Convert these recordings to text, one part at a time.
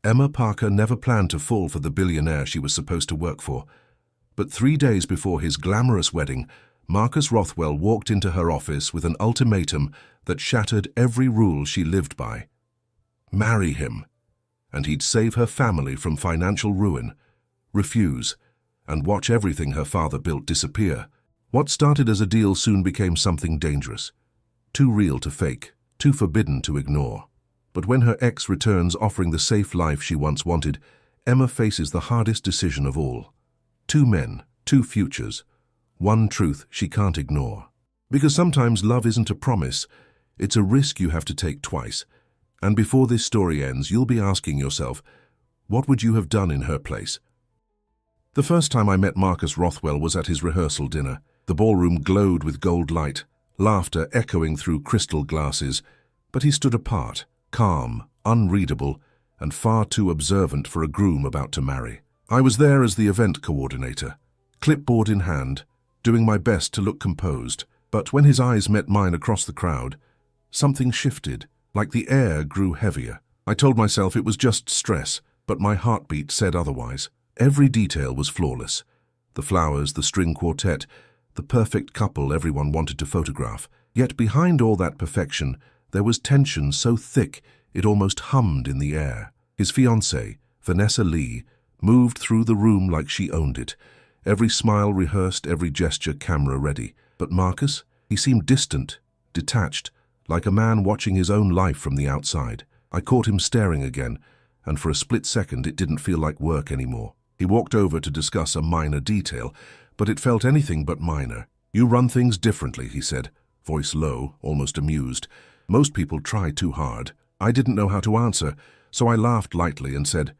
Emma Parker never planned to fall for the billionaire she was supposed to work for. But 3 days before his glamorous wedding, Marcus Rothwell walked into her office with an ultimatum that shattered every rule she lived by. Marry him, and he'd save her family from financial ruin. Refuse, and watch everything her father built disappear. What started as a deal soon became something dangerous. Too real to fake, too forbidden to ignore. But when her ex returns offering the safe life she once wanted, Emma faces the hardest decision of all. 2 men, 2 futures, 1 truth she can't ignore. Because sometimes love isn't a promise, it's a risk you have to take twice. And before this story ends, you'll be asking yourself, what would you have done in her place? The first time I met Marcus Rothwell was at his rehearsal dinner. The ballroom glowed with gold light, laughter echoing through crystal glasses, but he stood apart, calm, unreadable, and far too observant for a groom about to marry. I was there as the event coordinator, clipboard in hand, doing my best to look composed, but when his eyes met mine across the crowd, something shifted, like the air grew heavier. I told myself it was just stress, but my heartbeat said otherwise. Every detail was flawless. The flowers, the string quartet, the perfect couple everyone wanted to photograph. Yet behind all that perfection, there was tension so thick it almost hummed in the air. His fiancée, Vanessa Lee, moved through the room like she owned it. Every smile rehearsed, every gesture camera ready. But Marcus, he seemed distant, detached, like a man watching his own life from the outside. I caught him staring again, and for a split second it didn't feel like work anymore. He walked over to discuss a minor detail, but it felt anything but minor. "You run things differently," he said, voice low, almost amused. "Most people try too hard." I didn't know how to answer, so I laughed lightly and said,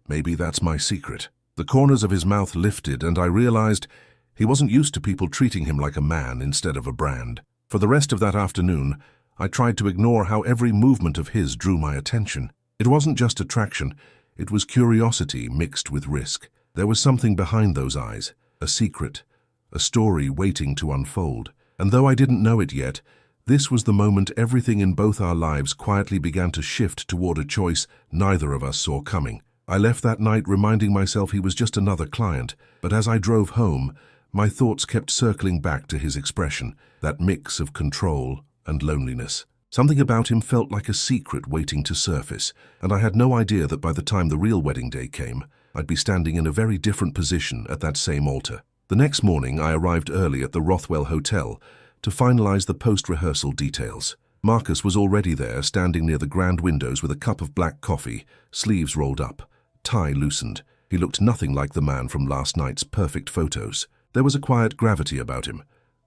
"Maybe that's my secret." The corners of his mouth lifted, and I realized he wasn't used to people treating him like a man instead of a brand. For the rest of that afternoon, I tried to ignore how every movement of his drew my attention. It wasn't just attraction, it was curiosity mixed with risk. There was something behind those eyes, a secret, a story waiting to unfold. And though I didn't know it yet, this was the moment everything in both our lives quietly began to shift toward a choice neither of us saw coming. I left that night reminding myself he was just another client, but as I drove home, my thoughts kept circling back to his expression, that mix of control and loneliness. Something about him felt like a secret waiting to surface, and I had no idea that by the time the real wedding day came, I'd be standing in a very different position at that same altar. The next morning, I arrived early at the Rothwell Hotel to finalize the post-rehearsal details. Marcus was already there, standing near the grand windows with a cup of black coffee, sleeves rolled up, tie loosened. He looked nothing like the man from last night's perfect photos. There was a quiet gravity about him,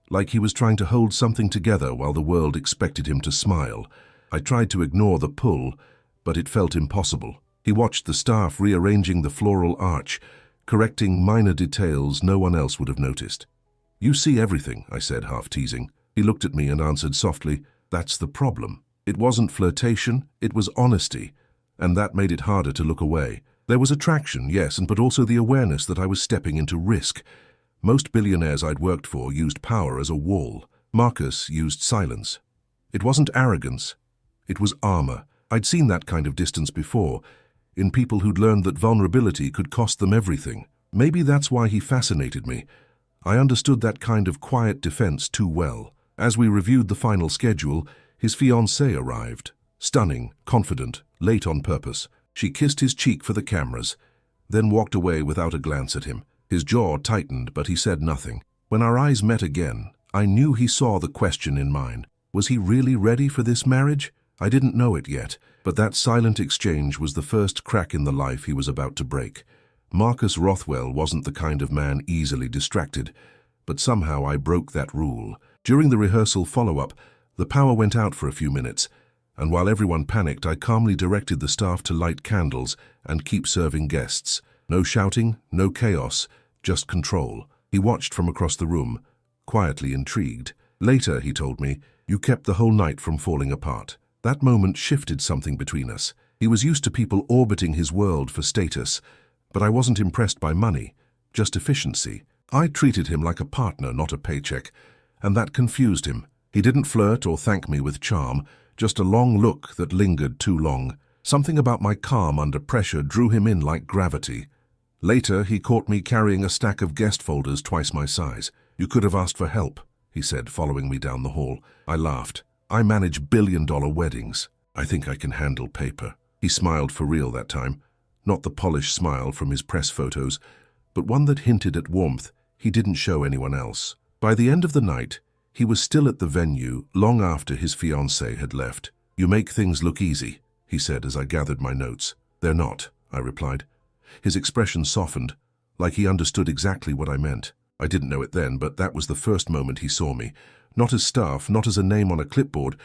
like he was trying to hold something together while the world expected him to smile. I tried to ignore the pull, but it felt impossible. He watched the staff rearranging the floral arch, correcting minor details no one else would have noticed. "You see everything," I said, half teasing. He looked at me and answered softly, "That's the problem." It wasn't flirtation, it was honesty, and that made it harder to look away. There was attraction, yes, but also the awareness that I was stepping into risk. Most billionaires I'd worked for used power as a wall. Marcus used silence. It wasn't arrogance, it was armor. I'd seen that kind of distance before, in people who'd learned that vulnerability could cost them everything. Maybe that's why he fascinated me. I understood that kind of quiet defense too well. As we reviewed the final schedule, his fiancée arrived. Stunning, confident, late on purpose. She kissed his cheek for the cameras, then walked away without a glance at him. His jaw tightened, but he said nothing. When our eyes met again, I knew he saw the question in mine. Was he really ready for this marriage? I didn't know it yet, but that silent exchange was the first crack in the life he was about to break. Marcus Rothwell wasn't the kind of man easily distracted, but somehow I broke that rule. During the rehearsal follow-up, the power went out for a few minutes, and while everyone panicked, I calmly directed the staff to light candles and keep serving guests. No shouting, no chaos, just control. He watched from across the room, quietly intrigued. Later, he told me, "You kept the whole night from falling apart." That moment shifted something between us. He was used to people orbiting his world for status, but I wasn't impressed by money, just efficiency. I treated him like a partner, not a paycheck, and that confused him. He didn't flirt or thank me with charm, just a long look that lingered too long. Something about my calm under pressure drew him in like gravity. Later, he caught me carrying a stack of guest folders twice my size. "You could have asked for help," he said, following me down the hall. I laughed. "I manage billion-dollar weddings. I think I can handle paper." He smiled for real that time. Not the polished smile from his press photos, but one that hinted at warmth he didn't show anyone else. By the end of the night, he was still at the venue long after his fiancée had left. "You make things look easy," he said as I gathered my notes. "They're not," I replied. His expression softened, like he understood exactly what I meant. I didn't know it then, but that was the first moment he saw me. Not as staff, not as a name on a clipboard,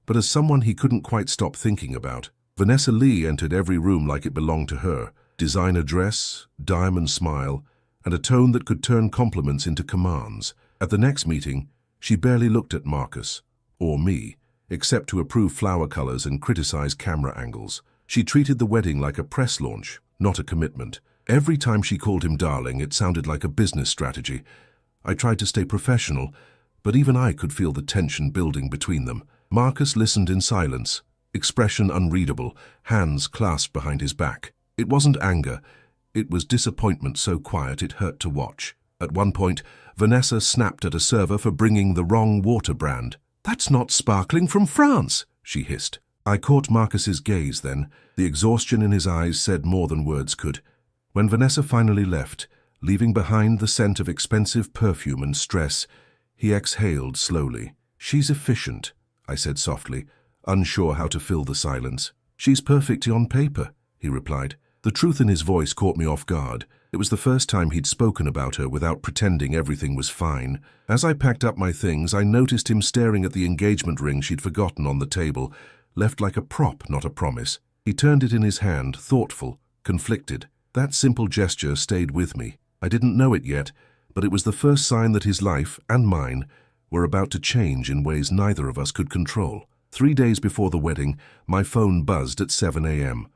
but as someone he couldn't quite stop thinking about. Vanessa Lee entered every room like it belonged to her. Designer dress, diamond smile, and a tone that could turn compliments into commands. At the next meeting, she barely looked at Marcus, or me, except to approve flower colors and criticize camera angles. She treated the wedding like a press launch, not a commitment. Every time she called him darling, it sounded like a business strategy. I tried to stay professional, but even I could feel the tension building between them. Marcus listened in silence, expression unreadable, hands clasped behind his back. It wasn't anger. It was disappointment so quiet it hurt to watch. At one point, Vanessa snapped at a server for bringing the wrong water brand. "That's not sparkling from France," she hissed. I caught Marcus's gaze then. The exhaustion in his eyes said more than words could. When Vanessa finally left, leaving behind the scent of expensive perfume and stress, he exhaled slowly. "She's efficient," I said softly, unsure how to fill the silence. "She's perfect on paper," he replied. The truth in his voice caught me off guard. It was the first time he'd spoken about her without pretending everything was fine. As I packed up my things, I noticed him staring at the engagement ring she'd forgotten on the table, left like a prop, not a promise. He turned it in his hand, thoughtful, conflicted. That simple gesture stayed with me. I didn't know it yet, but it was the first sign that his life, and mine, were about to change in ways neither of us could control. 3 days before the wedding, my phone buzzed at 7 a.m.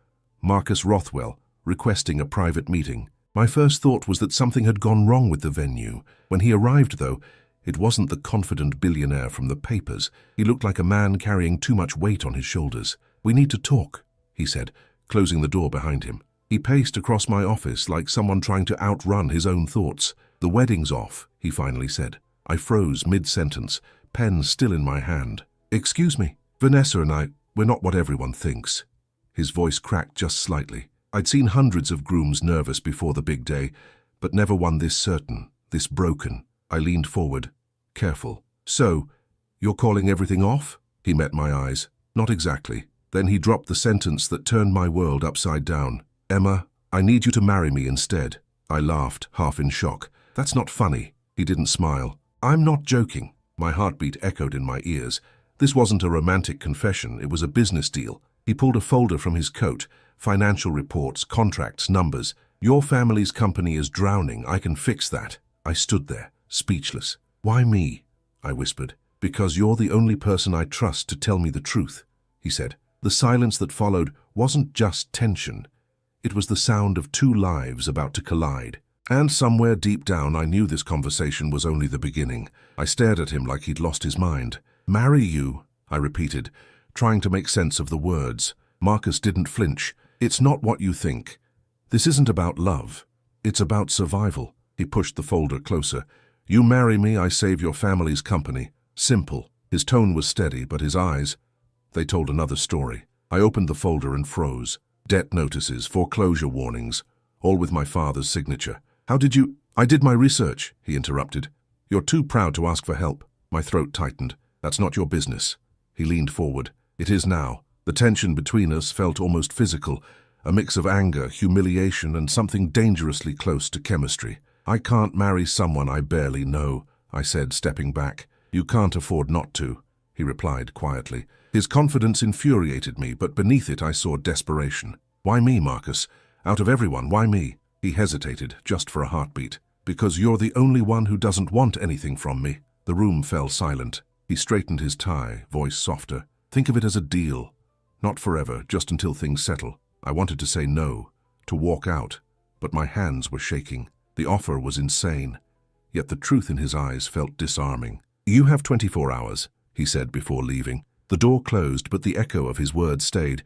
Marcus Rothwell, requesting a private meeting. My first thought was that something had gone wrong with the venue. When he arrived, though, it wasn't the confident billionaire from the papers. He looked like a man carrying too much weight on his shoulders. "We need to talk," he said, closing the door behind him. He paced across my office like someone trying to outrun his own thoughts. "The wedding's off," he finally said. I froze mid-sentence, pen still in my hand. "Excuse me, Vanessa and we're not what everyone thinks." His voice cracked just slightly. I'd seen hundreds of grooms nervous before the big day, but never one this certain, this broken. I leaned forward, careful. "So, you're calling everything off?" He met my eyes. "Not exactly." Then he dropped the sentence that turned my world upside down. "Emma, I need you to marry me instead." I laughed, half in shock. "That's not funny." He didn't smile. "I'm not joking." My heartbeat echoed in my ears. This wasn't a romantic confession, it was a business deal. He pulled a folder from his coat, financial reports, contracts, numbers. "Your family's company is drowning, I can fix that." I stood there, speechless. "Why me?" I whispered. "Because you're the only person I trust to tell me the truth," he said. The silence that followed wasn't just tension. It was the sound of two lives about to collide. And somewhere deep down I knew this conversation was only the beginning. I stared at him like he'd lost his mind. "Marry you," I repeated, trying to make sense of the words. Marcus didn't flinch. "It's not what you think. This isn't about love. It's about survival." He pushed the folder closer. "You marry me, I save your family's company. Simple." His tone was steady, but his eyes, they told another story. I opened the folder and froze. Debt notices, foreclosure warnings, all with my father's signature. "How did you—" "I did my research," he interrupted. "You're too proud to ask for help." My throat tightened. "That's not your business." He leaned forward. "It is now." The tension between us felt almost physical, a mix of anger, humiliation, and something dangerously close to chemistry. "I can't marry someone I barely know," I said, stepping back. "You can't afford not to," he replied quietly. His confidence infuriated me, but beneath it I saw desperation. "Why me, Marcus? Out of everyone, why me?" He hesitated, just for a heartbeat. "Because you're the only one who doesn't want anything from me." The room fell silent. He straightened his tie, voice softer. "Think of it as a deal. Not forever, just until things settle." I wanted to say no, to walk out, but my hands were shaking. The offer was insane, yet the truth in his eyes felt disarming. "You have 24 hours, he said before leaving. The door closed, but the echo of his words stayed.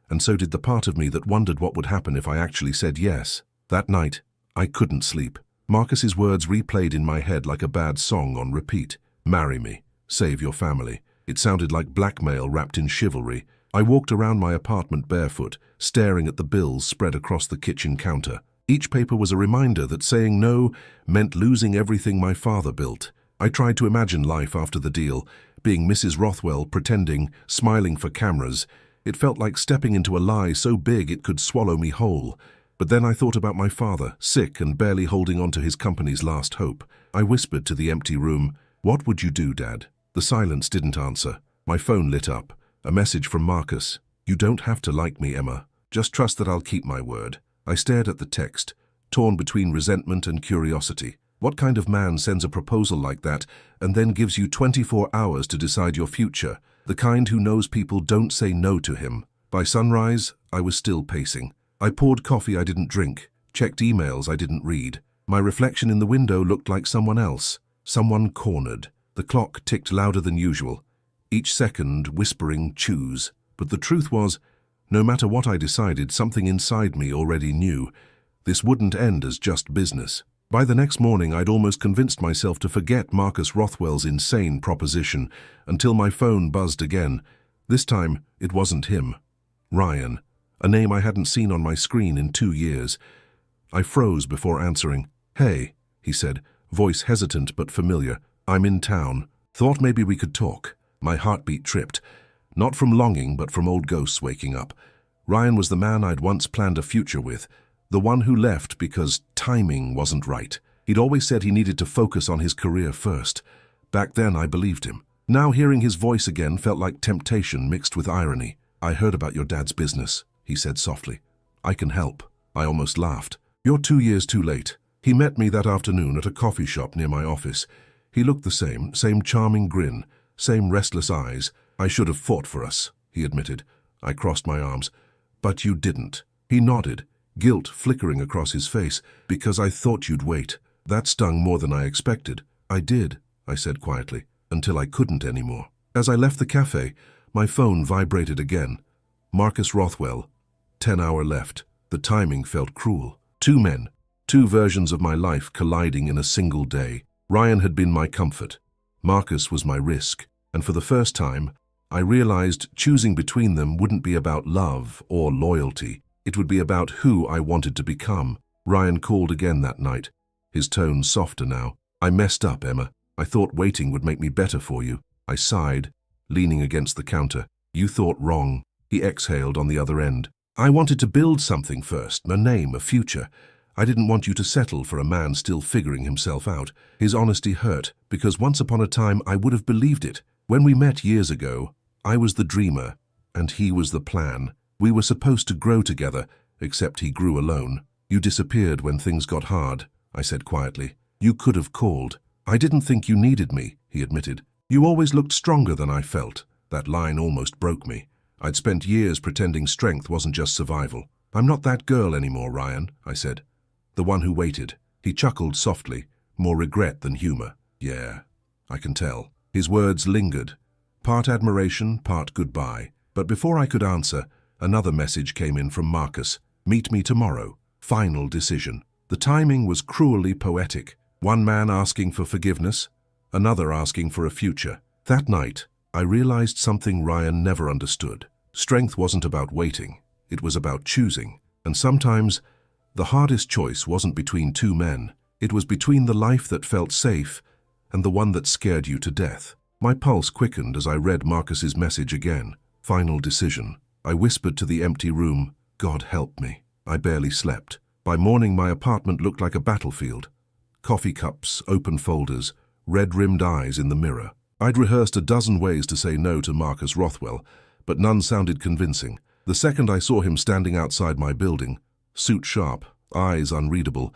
and so did the part of me that wondered what would happen if I actually said yes. That night, I couldn't sleep. Marcus's words replayed in my head like a bad song on repeat. Marry me. Save your family. It sounded like blackmail wrapped in chivalry. I walked around my apartment barefoot, staring at the bills spread across the kitchen counter. Each paper was a reminder that saying no meant losing everything my father built. I tried to imagine life after the deal, being Mrs. Rothwell, pretending, smiling for cameras. It felt like stepping into a lie so big it could swallow me whole. But then I thought about my father, sick and barely holding on to his company's last hope. I whispered to the empty room, "What would you do, Dad?" The silence didn't answer. My phone lit up. A message from Marcus. "You don't have to like me, Emma. Just trust that I'll keep my word." I stared at the text, torn between resentment and curiosity. What kind of man sends a proposal like that and then gives you 24 hours to decide your future? The kind who knows people don't say no to him. By sunrise, I was still pacing. I poured coffee I didn't drink, checked emails I didn't read. My reflection in the window looked like someone else, someone cornered. The clock ticked louder than usual, each second whispering choose. But the truth was, no matter what I decided, something inside me already knew. This wouldn't end as just business. By the next morning, I'd almost convinced myself to forget Marcus Rothwell's insane proposition until my phone buzzed again. This time, it wasn't him. Ryan, a name I hadn't seen on my screen in 2 years. I froze before answering. "Hey," he said, voice hesitant but familiar. "I'm in town. Thought maybe we could talk." My heartbeat tripped. Not from longing, but from old ghosts waking up. Ryan was the man I'd once planned a future with, the one who left because timing wasn't right. He'd always said he needed to focus on his career first. Back then, I believed him. Now, hearing his voice again felt like temptation mixed with irony. "I heard about your dad's business," he said softly. "I can help." I almost laughed. "You're 2 years too late." He met me that afternoon at a coffee shop near my office. He looked the same charming grin, same restless eyes. "I should have fought for us," he admitted. I crossed my arms. "But you didn't." He nodded, guilt flickering across his face. "Because I thought you'd wait." That stung more than I expected. "I did," I said quietly, "until I couldn't anymore." As I left the cafe, my phone vibrated again. Marcus Rothwell. 10 hours left. The timing felt cruel. 2 men, 2 versions of my life colliding in a single day. Ryan had been my comfort. Marcus was my risk. And for the first time, I realized choosing between them wouldn't be about love or loyalty. It would be about who I wanted to become. Ryan called again that night, his tone softer now. "I messed up, Emma. I thought waiting would make me better for you." I sighed, leaning against the counter. "You thought wrong." He exhaled on the other end. "I wanted to build something first, a name, a future. I didn't want you to settle for a man still figuring himself out." His honesty hurt, because once upon a time I would have believed it. When we met years ago, I was the dreamer, and he was the plan. We were supposed to grow together, except he grew alone. "You disappeared when things got hard," I said quietly. "You could have called." "I didn't think you needed me," he admitted. "You always looked stronger than I felt." That line almost broke me. I'd spent years pretending strength wasn't just survival. "I'm not that girl anymore, Ryan," I said. "The one who waited." He chuckled softly, more regret than humor. "Yeah, I can tell." His words lingered, part admiration, part goodbye. But before I could answer, another message came in from Marcus. "Meet me tomorrow. Final decision." The timing was cruelly poetic. One man asking for forgiveness, another asking for a future. That night, I realized something Ryan never understood. Strength wasn't about waiting. It was about choosing. And sometimes, the hardest choice wasn't between 2 men. It was between the life that felt safe and the one that scared you to death. My pulse quickened as I read Marcus's message again. Final decision. I whispered to the empty room, "God help me." I barely slept. By morning, my apartment looked like a battlefield. Coffee cups, open folders, red-rimmed eyes in the mirror. I'd rehearsed a dozen ways to say no to Marcus Rothwell, but none sounded convincing. The second I saw him standing outside my building, suit sharp, eyes unreadable,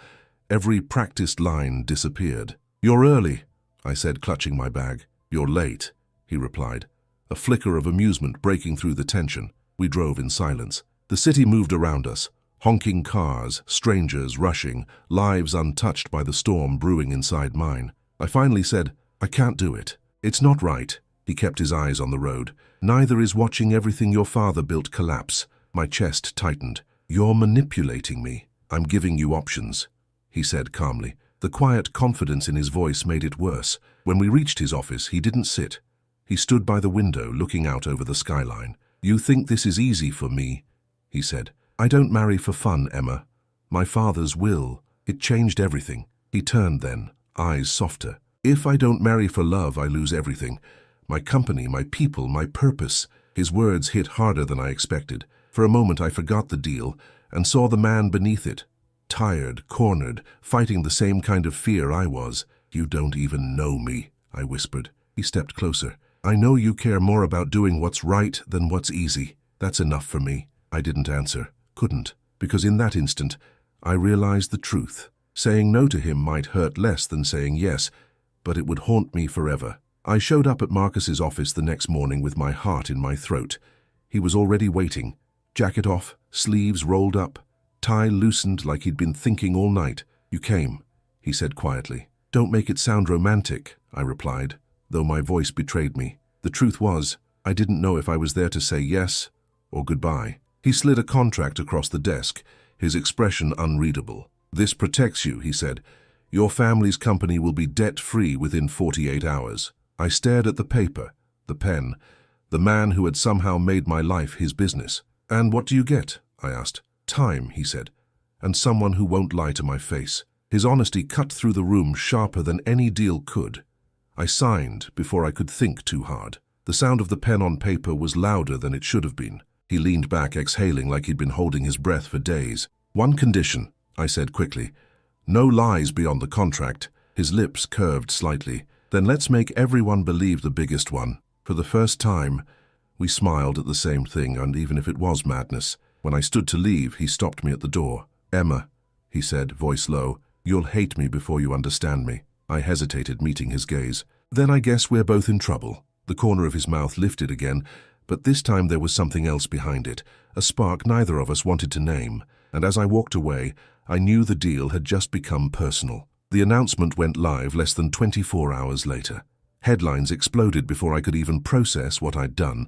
every practiced line disappeared. "You're early," I said, clutching my bag. "You're late," he replied, a flicker of amusement breaking through the tension. We drove in silence. The city moved around us, honking cars, strangers rushing, lives untouched by the storm brewing inside mine. I finally said, "I can't do it." "It's not right." He kept his eyes on the road. "Neither is watching everything your father built collapse." My chest tightened. "You're manipulating me. I'm giving you options," he said calmly. The quiet confidence in his voice made it worse. When we reached his office, he didn't sit. He stood by the window, looking out over the skyline. "You think this is easy for me," he said. "I don't marry for fun, Emma. My father's will, it changed everything." He turned then, eyes softer. "If I don't marry for love, I lose everything. My company, my people, my purpose." His words hit harder than I expected. For a moment I forgot the deal and saw the man beneath it. Tired, cornered, fighting the same kind of fear I was. "You don't even know me," I whispered. He stepped closer. "I know you care more about doing what's right than what's easy. That's enough for me." I didn't answer. Couldn't. Because in that instant, I realized the truth. Saying no to him might hurt less than saying yes, but it would haunt me forever. I showed up at Marcus's office the next morning with my heart in my throat. He was already waiting. Jacket off, sleeves rolled up, tie loosened like he'd been thinking all night. "You came," he said quietly. "Don't make it sound romantic," I replied, though my voice betrayed me. The truth was, I didn't know if I was there to say yes or goodbye. He slid a contract across the desk, his expression unreadable. "This protects you," he said. "Your family's company will be debt-free within 48 hours. I stared at the paper, the pen, the man who had somehow made my life his business. "And what do you get?" I asked. "Time," he said, "and someone who won't lie to my face." His honesty cut through the room sharper than any deal could. I signed before I could think too hard. The sound of the pen on paper was louder than it should have been. He leaned back, exhaling like he'd been holding his breath for days. "One condition," I said quickly. "No lies beyond the contract." His lips curved slightly. "Then let's make everyone believe the biggest one." For the first time, we smiled at the same thing, and even if it was madness. When I stood to leave, he stopped me at the door. "Emma," he said, voice low, "you'll hate me before you understand me." I hesitated, meeting his gaze. "Then I guess we're both in trouble." The corner of his mouth lifted again, but this time there was something else behind it, a spark neither of us wanted to name. And as I walked away, I knew the deal had just become personal. The announcement went live less than 24 hours later. Headlines exploded before I could even process what I'd done.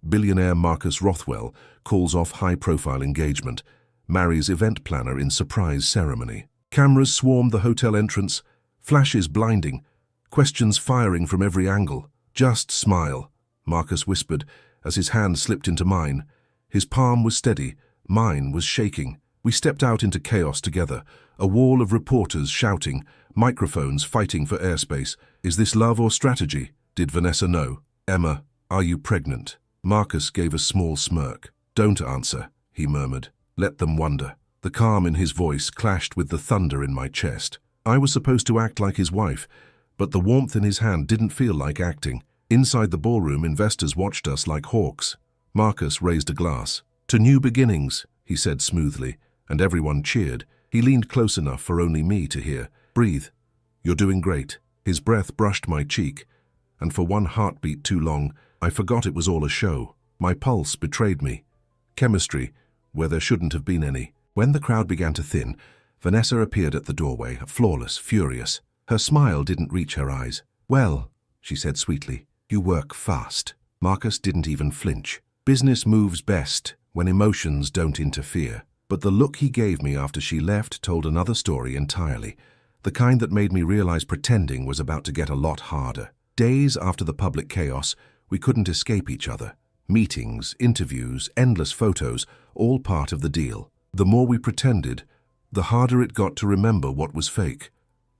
Billionaire Marcus Rothwell calls off high-profile engagement, marries event planner in surprise ceremony. Cameras swarmed the hotel entrance, flashes blinding, questions firing from every angle. "Just smile," Marcus whispered as his hand slipped into mine. His palm was steady, mine was shaking. We stepped out into chaos together, a wall of reporters shouting, microphones fighting for airspace. "Is this love or strategy?" Did Vanessa know? "Emma, are you pregnant?" Marcus gave a small smirk. "Don't answer," he murmured. "Let them wonder." The calm in his voice clashed with the thunder in my chest. I was supposed to act like his wife, but the warmth in his hand didn't feel like acting. Inside the ballroom, investors watched us like hawks. Marcus raised a glass. "To new beginnings," he said smoothly, and everyone cheered. He leaned close enough for only me to hear. "Breathe. You're doing great." His breath brushed my cheek, and for one heartbeat too long, I forgot it was all a show. My pulse betrayed me. Chemistry, where there shouldn't have been any. When the crowd began to thin, Vanessa appeared at the doorway, flawless, furious. Her smile didn't reach her eyes. "Well," she said sweetly, "you work fast." Marcus didn't even flinch. Business moves best when emotions don't interfere. But the look he gave me after she left told another story entirely, the kind that made me realize pretending was about to get a lot harder. Days after the public chaos, we couldn't escape each other. Meetings, interviews, endless photos, all part of the deal. The more we pretended, the harder it got to remember what was fake.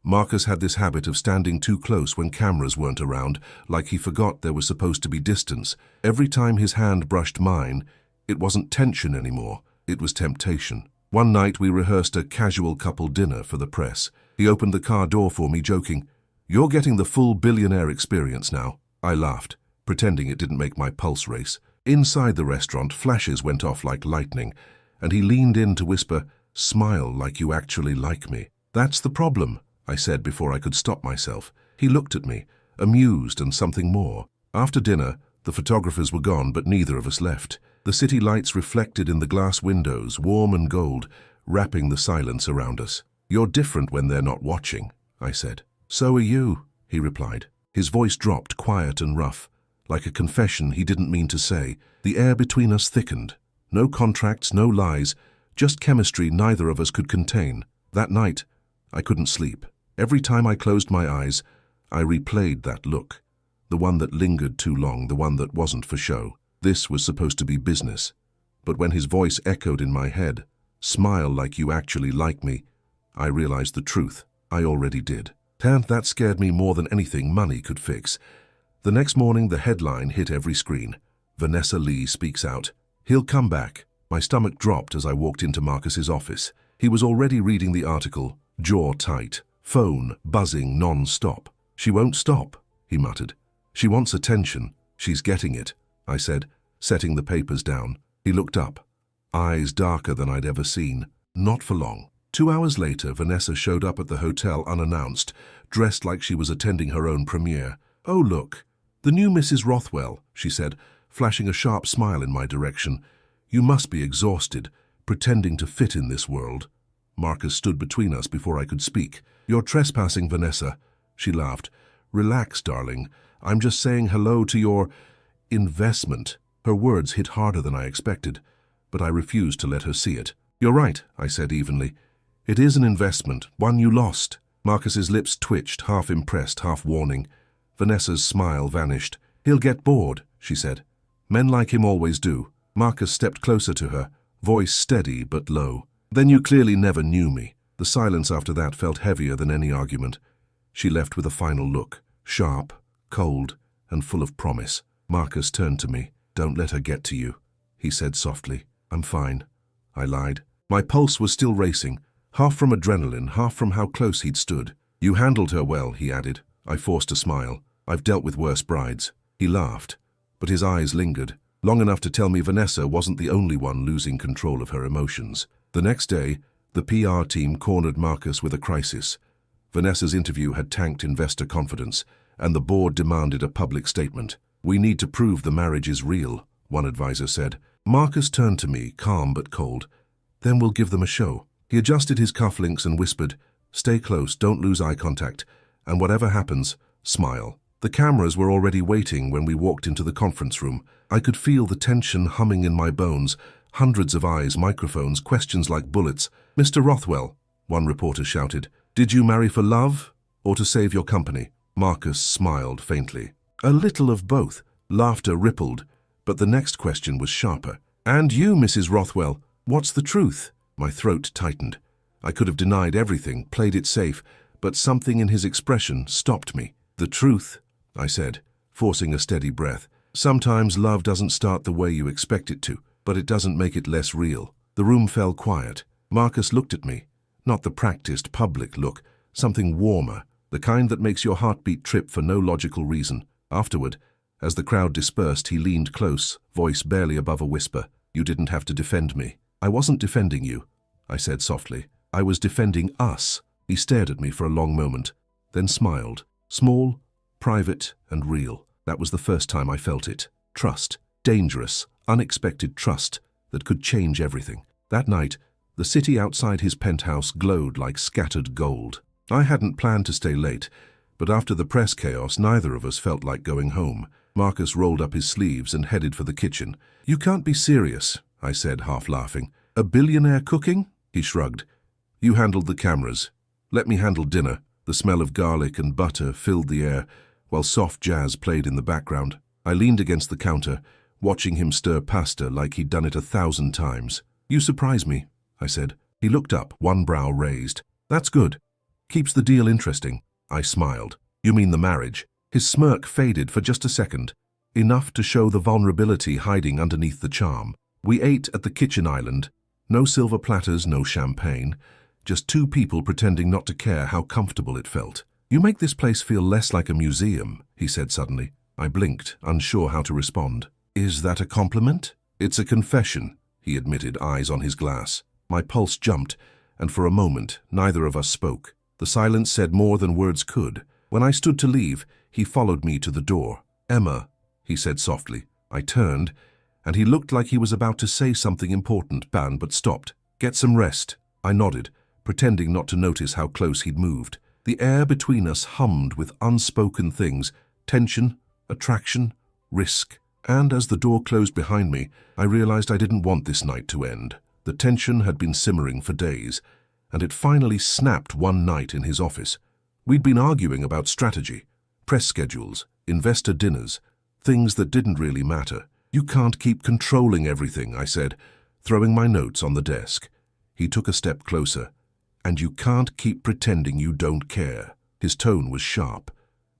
Marcus had this habit of standing too close when cameras weren't around, like he forgot there was supposed to be distance. Every time his hand brushed mine, it wasn't tension anymore. It was temptation. One night we rehearsed a casual couple dinner for the press. He opened the car door for me, joking, "You're getting the full billionaire experience now." I laughed, pretending it didn't make my pulse race. Inside the restaurant, flashes went off like lightning, and he leaned in to whisper, "Smile like you actually like me." "That's the problem," I said before I could stop myself. He looked at me, amused and something more. After dinner, the photographers were gone, but neither of us left. The city lights reflected in the glass windows, warm and gold, wrapping the silence around us. "You're different when they're not watching," I said. "So are you," he replied. His voice dropped, quiet and rough, like a confession he didn't mean to say. The air between us thickened. No contracts, no lies, just chemistry neither of us could contain. That night, I couldn't sleep. Every time I closed my eyes, I replayed that look. The one that lingered too long, the one that wasn't for show. This was supposed to be business. But when his voice echoed in my head, "Smile like you actually like me," I realized the truth. I already did. And that scared me more than anything money could fix. The next morning, the headline hit every screen. Vanessa Lee speaks out. He'll come back. My stomach dropped as I walked into Marcus's office. He was already reading the article, jaw tight, phone buzzing non-stop. "She won't stop," he muttered. "She wants attention. She's getting it," I said, setting the papers down. He looked up, eyes darker than I'd ever seen. Not for long. 2 hours later, Vanessa showed up at the hotel unannounced, dressed like she was attending her own premiere. "Oh, look, the new Mrs. Rothwell," she said, flashing a sharp smile in my direction. "You must be exhausted, pretending to fit in this world." Marcus stood between us before I could speak. "You're trespassing, Vanessa," she laughed. "Relax, darling. I'm just saying hello to your investment." Her words hit harder than I expected, but I refused to let her see it. "You're right," I said evenly. "It is an investment, one you lost." Marcus's lips twitched, half impressed, half warning. Vanessa's smile vanished. "He'll get bored," she said. "Men like him always do." Marcus stepped closer to her, voice steady but low. "Then you clearly never knew me." The silence after that felt heavier than any argument. She left with a final look, sharp, cold, and full of promise. Marcus turned to me. "Don't let her get to you," he said softly. "I'm fine," I lied. My pulse was still racing, half from adrenaline, half from how close he'd stood. "You handled her well," he added. I forced a smile. "I've dealt with worse brides." He laughed, but his eyes lingered, long enough to tell me Vanessa wasn't the only one losing control of her emotions. The next day, the PR team cornered Marcus with a crisis. Vanessa's interview had tanked investor confidence, and the board demanded a public statement. "We need to prove the marriage is real," one advisor said. Marcus turned to me, calm but cold. "Then we'll give them a show." He adjusted his cufflinks and whispered, "Stay close, don't lose eye contact, and whatever happens, smile." The cameras were already waiting when we walked into the conference room. I could feel the tension humming in my bones, hundreds of eyes, microphones, questions like bullets. "Mr. Rothwell," one reporter shouted, "did you marry for love or to save your company?" Marcus smiled faintly. "A little of both." Laughter rippled, but the next question was sharper. "And you, Mrs. Rothwell, what's the truth?" My throat tightened. I could have denied everything, played it safe, but something in his expression stopped me. "The truth," I said, forcing a steady breath. "Sometimes love doesn't start the way you expect it to, but it doesn't make it less real." The room fell quiet. Marcus looked at me, not the practiced public look, something warmer, the kind that makes your heartbeat trip for no logical reason. Afterward, as the crowd dispersed, he leaned close, voice barely above a whisper. "You didn't have to defend me." "I wasn't defending you," I said softly. "I was defending us." He stared at me for a long moment, then smiled. Small, private, and real. That was the first time I felt it. Trust. Dangerous, unexpected trust that could change everything. That night, the city outside his penthouse glowed like scattered gold. I hadn't planned to stay late, but after the press chaos, neither of us felt like going home. Marcus rolled up his sleeves and headed for the kitchen. "You can't be serious," I said, half laughing. "A billionaire cooking?" He shrugged. "You handled the cameras. Let me handle dinner." The smell of garlic and butter filled the air, while soft jazz played in the background. I leaned against the counter, watching him stir pasta like he'd done it 1,000 times. "You surprise me," I said. He looked up, one brow raised. "That's good. Keeps the deal interesting." I smiled. "You mean the marriage?" His smirk faded for just a second, enough to show the vulnerability hiding underneath the charm. We ate at the kitchen island. No silver platters, no champagne. Just two people pretending not to care how comfortable it felt. "You make this place feel less like a museum," he said suddenly. I blinked, unsure how to respond. "Is that a compliment?" "It's a confession," he admitted, eyes on his glass. My pulse jumped, and for a moment, neither of us spoke. The silence said more than words could. When I stood to leave, he followed me to the door. "Emma," he said softly. I turned, and he looked like he was about to say something important, but stopped. "Get some rest." I nodded, pretending not to notice how close he'd moved. The air between us hummed with unspoken things: tension, attraction, risk. And as the door closed behind me, I realized I didn't want this night to end. The tension had been simmering for days, and it finally snapped one night in his office. We'd been arguing about strategy, press schedules, investor dinners, things that didn't really matter. "You can't keep controlling everything," I said, throwing my notes on the desk. He took a step closer. "And you can't keep pretending you don't care." His tone was sharp,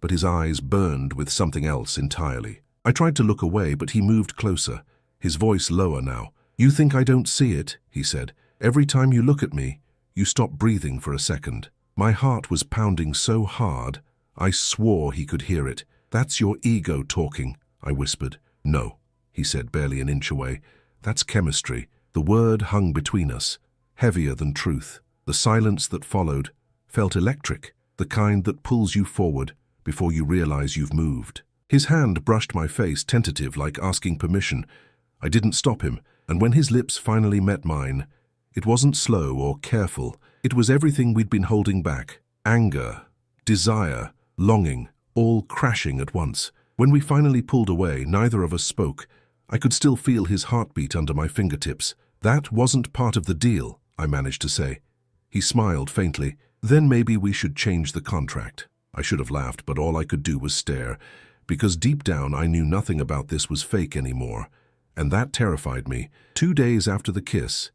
but his eyes burned with something else entirely. I tried to look away, but he moved closer, his voice lower now. "You think I don't see it," he said. "Every time you look at me, you stop breathing for a second." My heart was pounding so hard, I swore he could hear it. "That's your ego talking," I whispered. "No," he said, barely an inch away. "That's chemistry." The word hung between us, heavier than truth. The silence that followed felt electric, the kind that pulls you forward before you realize you've moved. His hand brushed my face, tentative, like asking permission. I didn't stop him, and when his lips finally met mine, it wasn't slow or careful. It was everything we'd been holding back. Anger, desire, longing, all crashing at once. When we finally pulled away, neither of us spoke. I could still feel his heartbeat under my fingertips. "That wasn't part of the deal," I managed to say. He smiled faintly. "Then maybe we should change the contract." I should have laughed, but all I could do was stare, because deep down I knew nothing about this was fake anymore, and that terrified me. 2 days after the kiss,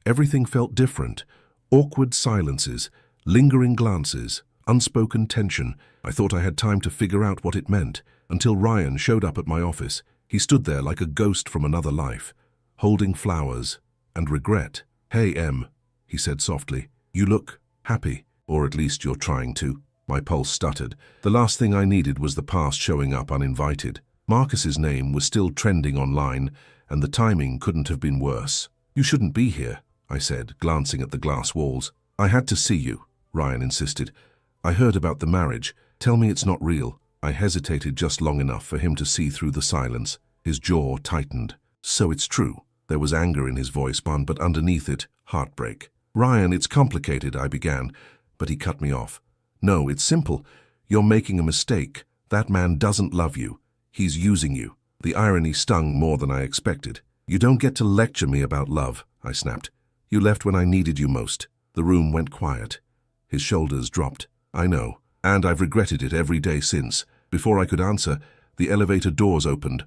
everything felt different. Awkward silences, lingering glances, unspoken tension. I thought I had time to figure out what it meant, until Ryan showed up at my office. He stood there like a ghost from another life, holding flowers and regret. "Hey, Em," he said softly. "You look happy, or at least you're trying to." My pulse stuttered. The last thing I needed was the past showing up uninvited. Marcus's name was still trending online, and the timing couldn't have been worse. "You shouldn't be here," I said, glancing at the glass walls. "I had to see you," Ryan insisted. "I heard about the marriage. Tell me it's not real." I hesitated just long enough for him to see through the silence. His jaw tightened. "So it's true." There was anger in his voice, but underneath it, heartbreak. "Ryan, it's complicated," I began, but he cut me off. "No, it's simple. You're making a mistake. That man doesn't love you. He's using you." The irony stung more than I expected. "You don't get to lecture me about love," I snapped. "You left when I needed you most." The room went quiet. His shoulders dropped. "I know, and I've regretted it every day since." Before I could answer, the elevator doors opened,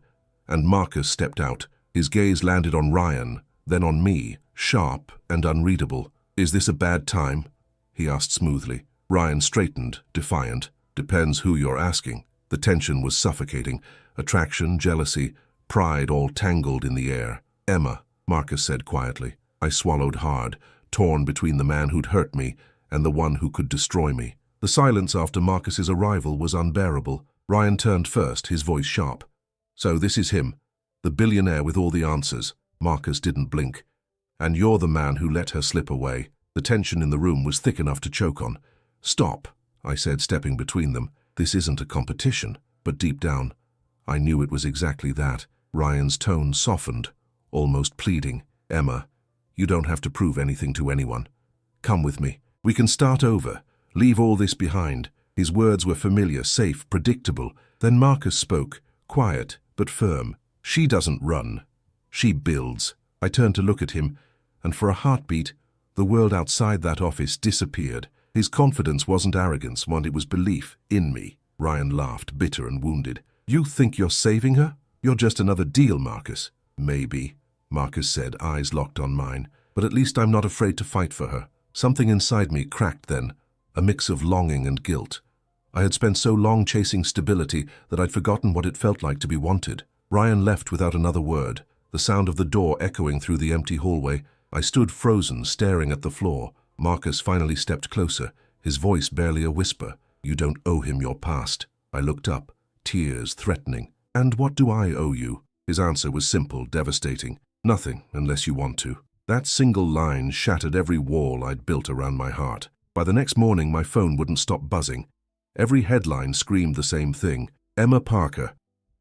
and Marcus stepped out. His gaze landed on Ryan, then on me, sharp and unreadable. "Is this a bad time?" he asked smoothly. Ryan straightened, defiant. "Depends who you're asking." The tension was suffocating. Attraction, jealousy, pride all tangled in the air. "Emma," Marcus said quietly. I swallowed hard, torn between the man who'd hurt me and the one who could destroy me. The silence after Marcus's arrival was unbearable. Ryan turned first, his voice sharp. "So this is him, the billionaire with all the answers." Marcus didn't blink. "And you're the man who let her slip away." The tension in the room was thick enough to choke on. "Stop," I said, stepping between them. "This isn't a competition." But deep down, I knew it was exactly that. Ryan's tone softened, almost pleading. "Emma, you don't have to prove anything to anyone. Come with me. We can start over. Leave all this behind." His words were familiar, safe, predictable. Then Marcus spoke, quiet but firm. "She doesn't run. She builds." I turned to look at him, and for a heartbeat, the world outside that office disappeared. His confidence wasn't arrogance, it was belief in me. Ryan laughed, bitter and wounded. "You think you're saving her? You're just another deal, Marcus." "Maybe," Marcus said, eyes locked on mine. "But at least I'm not afraid to fight for her." Something inside me cracked then, a mix of longing and guilt. I had spent so long chasing stability that I'd forgotten what it felt like to be wanted. Ryan left without another word, the sound of the door echoing through the empty hallway. I stood frozen, staring at the floor. Marcus finally stepped closer, his voice barely a whisper. "You don't owe him your past." I looked up, tears threatening. "And what do I owe you?" His answer was simple, devastating. "Nothing, unless you want to." That single line shattered every wall I'd built around my heart. By the next morning, my phone wouldn't stop buzzing. Every headline screamed the same thing. Emma Parker,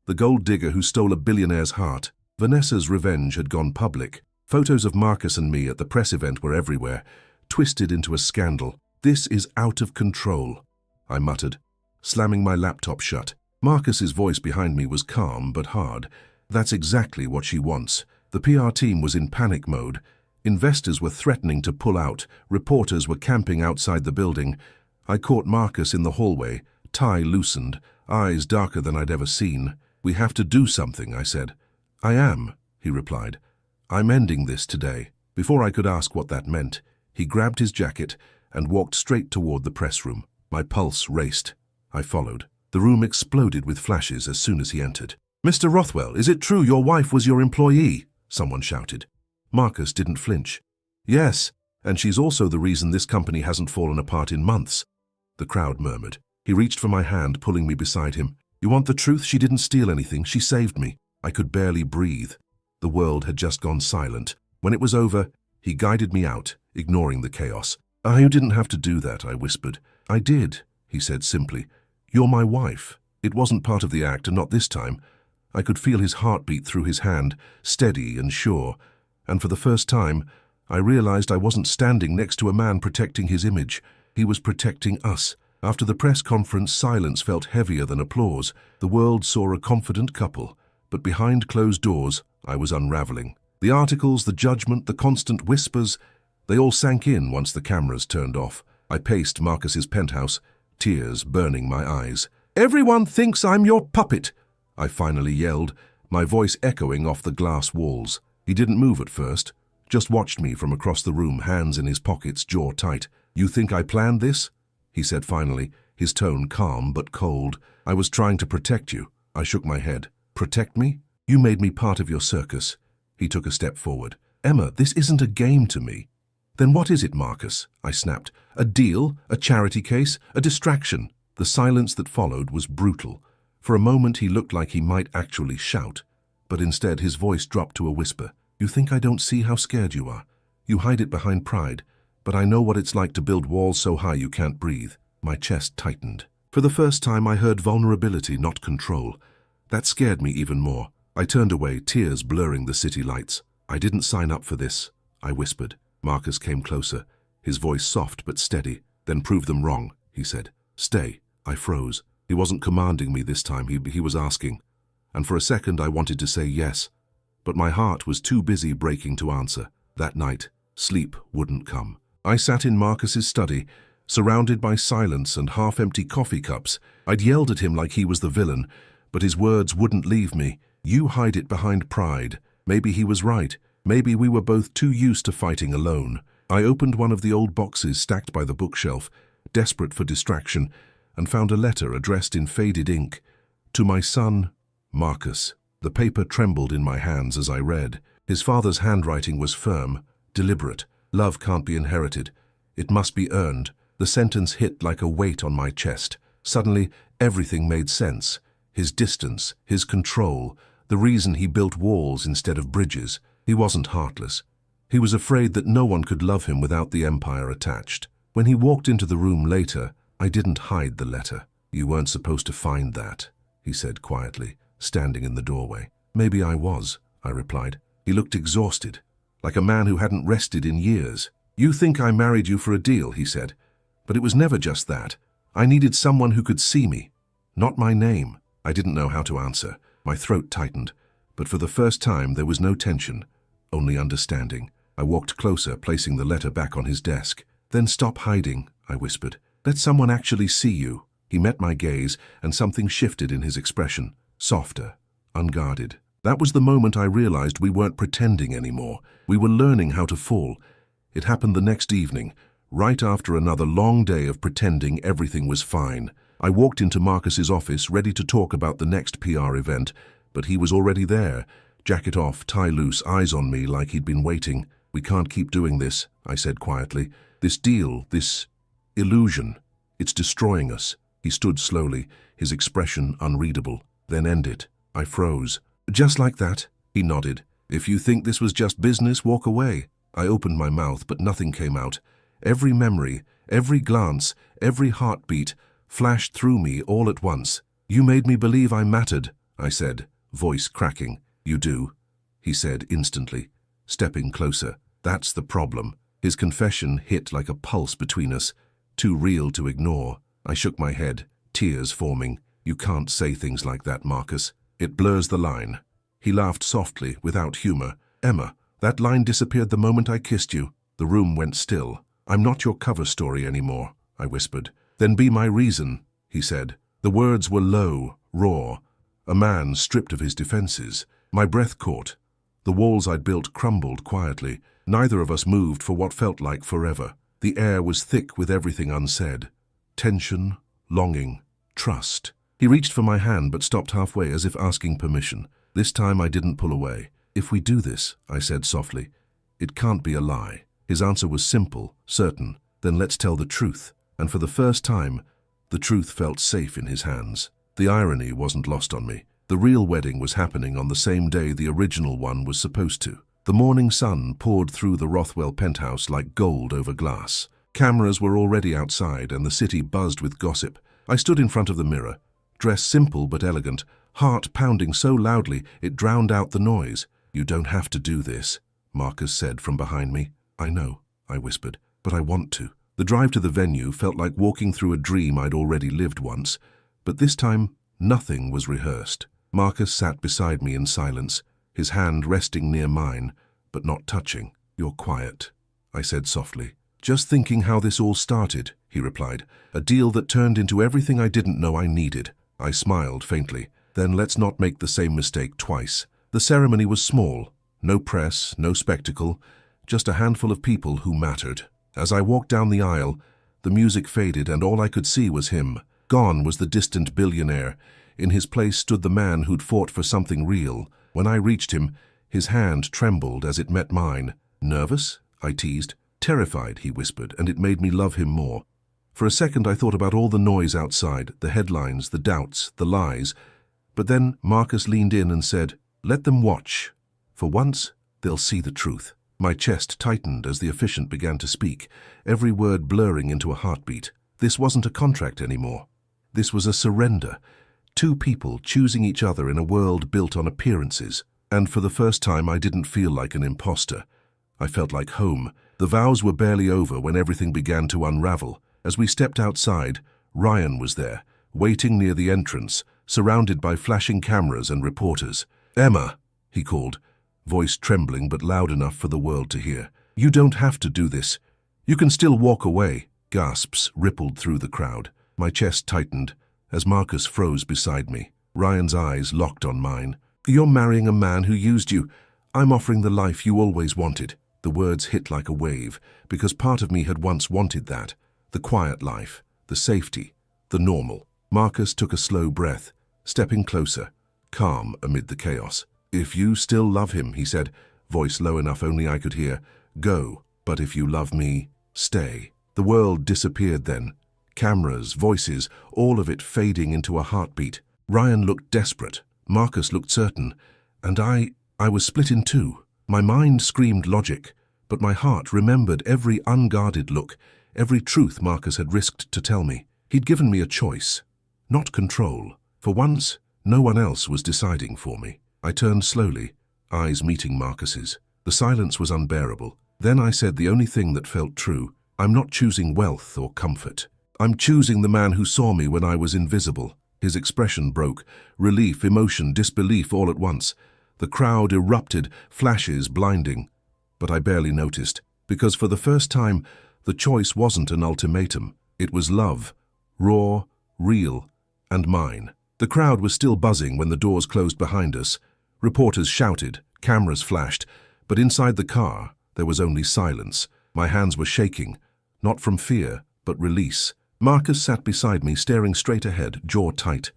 the gold digger who stole a billionaire's heart. Vanessa's revenge had gone public. Photos of Marcus and me at the press event were everywhere, twisted into a scandal. "This is out of control," I muttered, slamming my laptop shut. Marcus's voice behind me was calm but hard. That's exactly what she wants. The PR team was in panic mode. Investors were threatening to pull out. Reporters were camping outside the building. I caught Marcus in the hallway, tie loosened, eyes darker than I'd ever seen. "We have to do something," I said. "I am," he replied. "I'm ending this today." Before I could ask what that meant, he grabbed his jacket and walked straight toward the press room. My pulse raced. I followed. The room exploded with flashes as soon as he entered. "Mr. Rothwell, is it true your wife was your employee?" someone shouted. Marcus didn't flinch. "Yes, and she's also the reason this company hasn't fallen apart in months," the crowd murmured. He reached for my hand, pulling me beside him. "You want the truth? She didn't steal anything. She saved me." I could barely breathe. The world had just gone silent. When it was over, he guided me out, ignoring the chaos. "You didn't have to do that," I whispered. "I did," he said simply. "You're my wife." It wasn't part of the act, and not this time. I could feel his heartbeat through his hand, steady and sure, and for the first time, I realized I wasn't standing next to a man protecting his image. He was protecting us. After the press conference, silence felt heavier than applause. The world saw a confident couple, but behind closed doors, I was unraveling. The articles, the judgment, the constant whispers, they all sank in once the cameras turned off. I paced Marcus's penthouse, tears burning my eyes. "Everyone thinks I'm your puppet," I finally yelled, my voice echoing off the glass walls. He didn't move at first, just watched me from across the room, hands in his pockets, jaw tight. "You think I planned this?" he said finally, his tone calm but cold. "I was trying to protect you." I shook my head. "Protect me? You made me part of your circus." He took a step forward. "Emma, this isn't a game to me." "Then what is it, Marcus?" I snapped. "A deal? A charity case? A distraction?" The silence that followed was brutal. For a moment he looked like he might actually shout, but instead his voice dropped to a whisper. "You think I don't see how scared you are? You hide it behind pride, but I know what it's like to build walls so high you can't breathe." My chest tightened. For the first time I heard vulnerability, not control. That scared me even more. I turned away, tears blurring the city lights. "I didn't sign up for this," I whispered. Marcus came closer, his voice soft but steady. "Then prove them wrong," he said. "Stay." I froze. He wasn't commanding me this time, he was asking. And for a second I wanted to say yes, but my heart was too busy breaking to answer. That night, sleep wouldn't come. I sat in Marcus's study, surrounded by silence and half-empty coffee cups. I'd yelled at him like he was the villain, but his words wouldn't leave me. "You hide it behind pride." Maybe he was right. Maybe we were both too used to fighting alone. I opened one of the old boxes stacked by the bookshelf, desperate for distraction, and found a letter addressed in faded ink. "To my son, Marcus." The paper trembled in my hands as I read. His father's handwriting was firm, deliberate. "Love can't be inherited. It must be earned." The sentence hit like a weight on my chest. Suddenly, everything made sense. His distance, his control, the reason he built walls instead of bridges. He wasn't heartless. He was afraid that no one could love him without the empire attached. When he walked into the room later, I didn't hide the letter. "You weren't supposed to find that," he said quietly, standing in the doorway. "Maybe I was," I replied. He looked exhausted, like a man who hadn't rested in years. "You think I married you for a deal," he said. "But it was never just that. I needed someone who could see me, not my name." I didn't know how to answer. My throat tightened, but for the first time there was no tension, only understanding. I walked closer, placing the letter back on his desk. "Then stop hiding," I whispered. "Let someone actually see you." He met my gaze, and something shifted in his expression, softer, unguarded. That was the moment I realized we weren't pretending anymore. We were learning how to fall. It happened the next evening, right after another long day of pretending everything was fine. I walked into Marcus's office, ready to talk about the next PR event, but he was already there, jacket off, tie loose, eyes on me like he'd been waiting. "We can't keep doing this," I said quietly. "This deal, this illusion, it's destroying us." He stood slowly, his expression unreadable. "Then end it." I froze. "Just like that?" He nodded. "If you think this was just business, walk away." I opened my mouth, but nothing came out. Every memory, every glance, every heartbeat flashed through me all at once. "You made me believe I mattered," I said, voice cracking. "You do," he said instantly, stepping closer. "That's the problem." His confession hit like a pulse between us, too real to ignore. I shook my head, tears forming. "You can't say things like that, Marcus. It blurs the line." He laughed softly, without humor. "Emma, that line disappeared the moment I kissed you." The room went still. "I'm not your cover story anymore," I whispered. "Then be my reason," he said. The words were low, raw. A man stripped of his defenses. My breath caught. The walls I'd built crumbled quietly. Neither of us moved for what felt like forever. The air was thick with everything unsaid. Tension, longing, trust. He reached for my hand but stopped halfway as if asking permission. This time I didn't pull away. "If we do this," I said softly, "it can't be a lie." His answer was simple, certain. "Then let's tell the truth." And for the first time, the truth felt safe in his hands. The irony wasn't lost on me. The real wedding was happening on the same day the original one was supposed to. The morning sun poured through the Rothwell penthouse like gold over glass. Cameras were already outside and the city buzzed with gossip. I stood in front of the mirror, dressed simple but elegant, heart pounding so loudly it drowned out the noise. "You don't have to do this," Marcus said from behind me. "I know," I whispered, "but I want to." The drive to the venue felt like walking through a dream I'd already lived once, but this time nothing was rehearsed. Marcus sat beside me in silence, his hand resting near mine, but not touching. "You're quiet," I said softly. "Just thinking how this all started," he replied. "A deal that turned into everything I didn't know I needed." I smiled faintly. "Then let's not make the same mistake twice." The ceremony was small. No press, no spectacle, just a handful of people who mattered. As I walked down the aisle, the music faded and all I could see was him. Gone was the distant billionaire. In his place stood the man who'd fought for something real. When I reached him, his hand trembled as it met mine. "Nervous?" I teased. "Terrified," he whispered, and it made me love him more. For a second I thought about all the noise outside, the headlines, the doubts, the lies. But then Marcus leaned in and said, "Let them watch. For once, they'll see the truth." My chest tightened as the officiant began to speak, every word blurring into a heartbeat. This wasn't a contract anymore. This was a surrender. Two people choosing each other in a world built on appearances. And for the first time I didn't feel like an imposter. I felt like home. The vows were barely over when everything began to unravel. As we stepped outside, Ryan was there, waiting near the entrance, surrounded by flashing cameras and reporters. "Emma," he called, voice trembling but loud enough for the world to hear. "You don't have to do this. You can still walk away." Gasps rippled through the crowd. My chest tightened as Marcus froze beside me. Ryan's eyes locked on mine. "You're marrying a man who used you. I'm offering the life you always wanted." The words hit like a wave, because part of me had once wanted that. The quiet life, the safety, the normal. Marcus took a slow breath, stepping closer, calm amid the chaos. "If you still love him," he said, voice low enough only I could hear, "go. But if you love me, stay." The world disappeared then. Cameras, voices, all of it fading into a heartbeat. Ryan looked desperate. Marcus looked certain. And I was split in two. My mind screamed logic, but my heart remembered every unguarded look, every truth Marcus had risked to tell me. He'd given me a choice, not control. For once, no one else was deciding for me. I turned slowly, eyes meeting Marcus's. The silence was unbearable. Then I said the only thing that felt true. "I'm not choosing wealth or comfort. I'm choosing the man who saw me when I was invisible." His expression broke, relief, emotion, disbelief all at once. The crowd erupted, flashes blinding. But I barely noticed, because for the first time, the choice wasn't an ultimatum. It was love, raw, real, and mine. The crowd was still buzzing when the doors closed behind us. Reporters shouted, cameras flashed, but inside the car, there was only silence. My hands were shaking, not from fear, but release. Marcus sat beside me, staring straight ahead, jaw tight.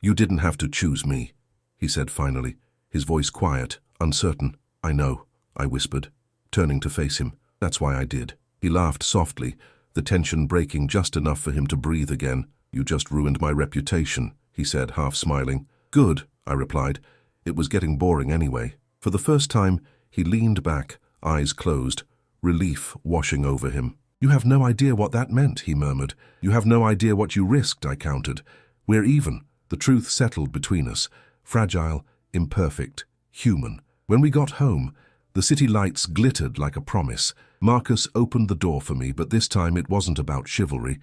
"You didn't have to choose me," he said finally, his voice quiet, uncertain. "I know," I whispered, turning to face him. "That's why I did." He laughed softly, the tension breaking just enough for him to breathe again. "You just ruined my reputation," he said, half smiling. "Good," I replied. It was getting boring anyway. For the first time, he leaned back, eyes closed, relief washing over him. "You have no idea what that meant," he murmured. "You have no idea what you risked," I countered. "We're even." The truth settled between us, fragile, imperfect, human. When we got home, the city lights glittered like a promise. Marcus opened the door for me, but this time it wasn't about chivalry.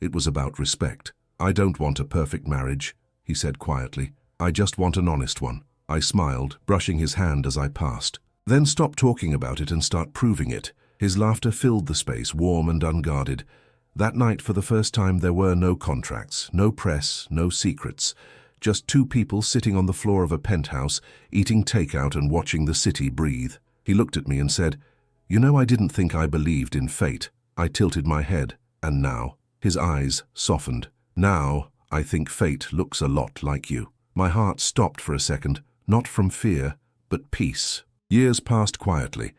It was about respect. "I don't want a perfect marriage," he said quietly. "I just want an honest one." I smiled, brushing his hand as I passed. Then stop talking about it and start proving it. His laughter filled the space, warm and unguarded. That night, for the first time, there were no contracts, no press, no secrets. Just two people sitting on the floor of a penthouse, eating takeout and watching the city breathe. He looked at me and said, "You know, I didn't think I believed in fate." I tilted my head. "And now?" His eyes softened. "Now, I think fate looks a lot like you." My heart stopped for a second, not from fear, but peace. Years passed quietly,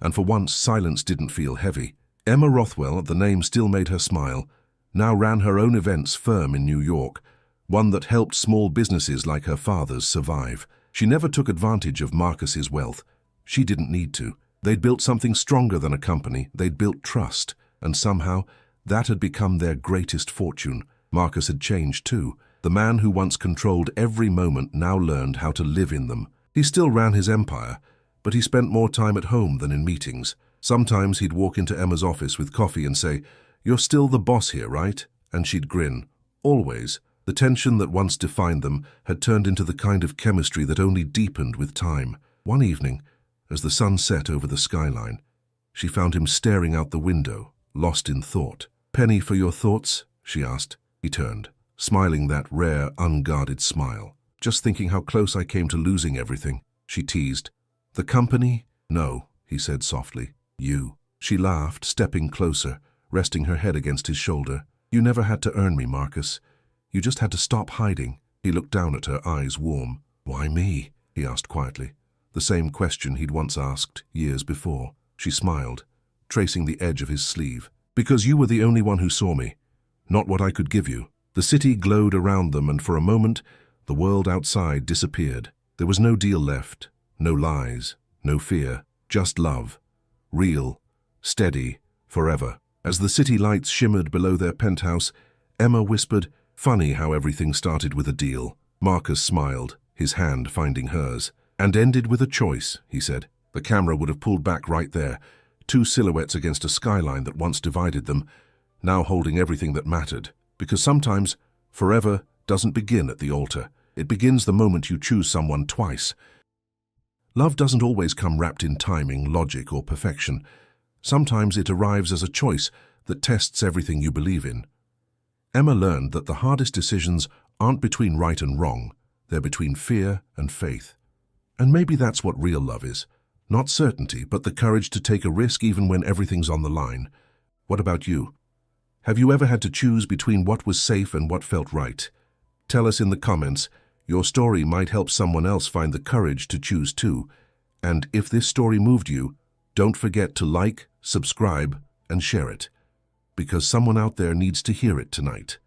and for once silence didn't feel heavy. Emma Rothwell, the name still made her smile, now ran her own events firm in New York, one that helped small businesses like her father's survive. She never took advantage of Marcus's wealth. She didn't need to. They'd built something stronger than a company. They'd built trust, and somehow that had become their greatest fortune. Marcus had changed too. The man who once controlled every moment now learned how to live in them. He still ran his empire, but he spent more time at home than in meetings. Sometimes he'd walk into Emma's office with coffee and say, "You're still the boss here, right?" And she'd grin. Always. The tension that once defined them had turned into the kind of chemistry that only deepened with time. One evening, as the sun set over the skyline, she found him staring out the window, lost in thought. "Penny for your thoughts?" she asked. He turned, smiling that rare, unguarded smile. "Just thinking how close I came to losing everything," she teased. "The company?" "No," he said softly. "You." She laughed, stepping closer, resting her head against his shoulder. "You never had to earn me, Marcus. You just had to stop hiding." He looked down at her, eyes warm. "Why me?" he asked quietly. The same question he'd once asked years before. She smiled, tracing the edge of his sleeve. "Because you were the only one who saw me, not what I could give you." The city glowed around them, and for a moment, the world outside disappeared. There was no deal left, no lies, no fear, just love. Real, steady, forever. As the city lights shimmered below their penthouse, Emma whispered, "Funny how everything started with a deal." Marcus smiled, his hand finding hers. "And ended with a choice," he said. The camera would have pulled back right there, two silhouettes against a skyline that once divided them, now holding everything that mattered. Because sometimes, forever doesn't begin at the altar. It begins the moment you choose someone twice. Love doesn't always come wrapped in timing, logic, or perfection. Sometimes it arrives as a choice that tests everything you believe in. Emma learned that the hardest decisions aren't between right and wrong. They're between fear and faith. And maybe that's what real love is. Not certainty, but the courage to take a risk even when everything's on the line. What about you? Have you ever had to choose between what was safe and what felt right? Tell us in the comments. Your story might help someone else find the courage to choose too. And if this story moved you, don't forget to like, subscribe, and share it. Because someone out there needs to hear it tonight.